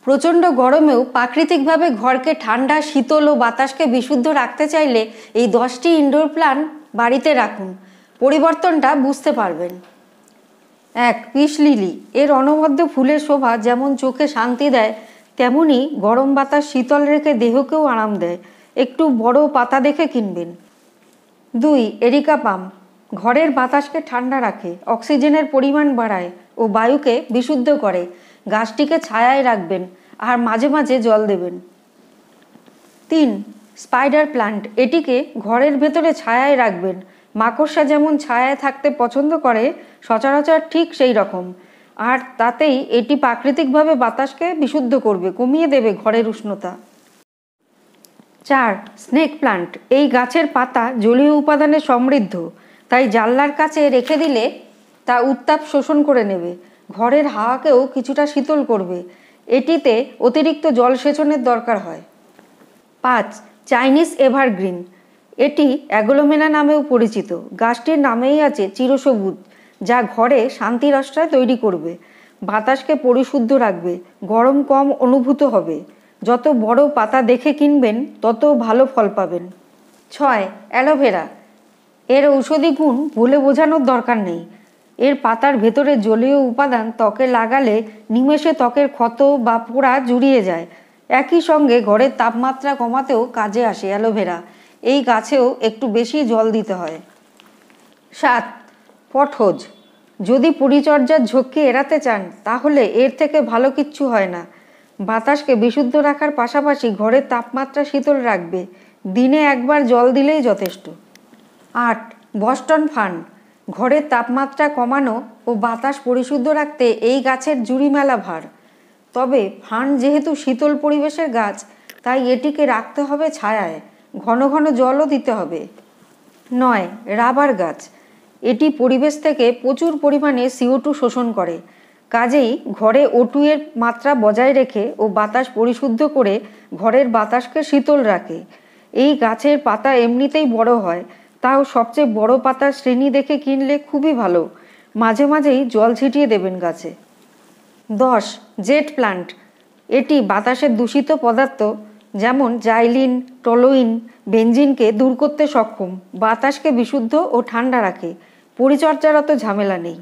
প্রচণ্ড গরমেও প্রাকৃতিকভাবে ঘরকে ঠান্ডা, শীতল ও বাতাসকে বিশুদ্ধ রাখতে চাইলে এই 10টি ইনডোর প্ল্যান্ট বাড়িতে রাখুন। পরিবর্তনটা বুঝতে পারবেন। 1. Peace lily. এর অনবদ্য ফুলের শোভা যেমন চোখে শান্তি দেয়, তেমনি গরম বাতাস শীতল রেখে দেহকেও আরাম দেয়। একটু বড় পাতা দেখে কিনবেন। 2. এরিকা পাম। ঘরের বাতাসকে ঠান্ডা রাখে, অক্সিজেনের পরিমাণ বাড়ায় ও বায়ুকে বিশুদ্ধ করে। গাছটিকে ছায়ায় রাখবেন আর মাঝে মাঝে জল দেবেন। 3. Spider plant. এটিকে ঘরের ভেতরে ছায়ায় রাখবেন। মাকড়সা যেমন ছায়ায় থাকতে পছন্দ করে, সচরাচর ঠিক সেই রকম, আর তাতেই এটি প্রাকৃতিকভাবে বাতাসকে বিশুদ্ধ করবে, কমিয়ে দেবে ঘরের উষ্ণতা। 4. Snake plant. এই গাছের পাতা জলীয় উপাদানে সমৃদ্ধ, তাই জানলার কাছে রেখে দিলে তা উত্তাপ শোষণ করে নেবে, ঘরের হাওয়াকেও কিছুটা শীতল করবে। এটিতে অতিরিক্ত জলসেচনের দরকার হয়। 5. Chinese evergreen. এটি অ্যাগলোমেনা নামেও পরিচিত। গাছটির নামেই আছে চিরসবুজ, যা ঘরে শান্তির আশ্রয় তৈরি করবে, বাতাসকে পরিশুদ্ধ রাখবে, গরম কম অনুভূত হবে। যত বড় পাতা দেখে কিনবেন তত ভালো ফল পাবেন। 6. অ্যালোভেরা। এর ঔষধি গুণ বলে বোঝানোর দরকার নেই। এর পাতার ভেতরে জলীয় উপাদান ত্বকে লাগালে নিমেষে ত্বকের ক্ষত বা পোড়া জুড়িয়ে যায়। একই সঙ্গে ঘরের তাপমাত্রা কমাতেও কাজে আসে অ্যালোভেরা। এই গাছেও একটু বেশি জল দিতে হয়। 7. পটহোজ। যদি পরিচর্যার ঝক্কি এড়াতে চান তাহলে এর থেকে ভালো কিচ্ছু হয় না। বাতাসকে বিশুদ্ধ রাখার পাশাপাশি ঘরের তাপমাত্রা শীতল রাখবে। দিনে একবার জল দিলেই যথেষ্ট। 8. Boston fern. ঘরের তাপমাত্রা কমানো ও বাতাস পরিশুদ্ধ রাখতে এই গাছের জুড়ি মেলা ভার। তবে ফার্ন যেহেতু শীতল পরিবেশের গাছ, তাই এটিকে রাখতে হবে ছায়ায়, ঘন ঘন জলও দিতে হবে। 9. রাবার গাছ। এটি পরিবেশ থেকে প্রচুর পরিমাণে CO2 শোষণ করে, কাজেই ঘরে O2 এর মাত্রা বজায় রেখে ও বাতাস পরিশুদ্ধ করে ঘরের বাতাসকে শীতল রাখে। এই গাছের পাতা এমনিতেই বড় হয়, তাও সবচেয়ে বড় পাতার শ্রেণী দেখে কিনলে খুবই ভালো। মাঝে মাঝেই জল ছিটিয়ে দেবেন গাছে। 10. Jet plant. এটি বাতাসের দূষিত পদার্থ যেমন জাইলিন, টলোইন, বেনজিনকে দূর করতে সক্ষম, বাতাসকে বিশুদ্ধ ও ঠান্ডা রাখে। পরিচর্যার অত ঝামেলা নেই।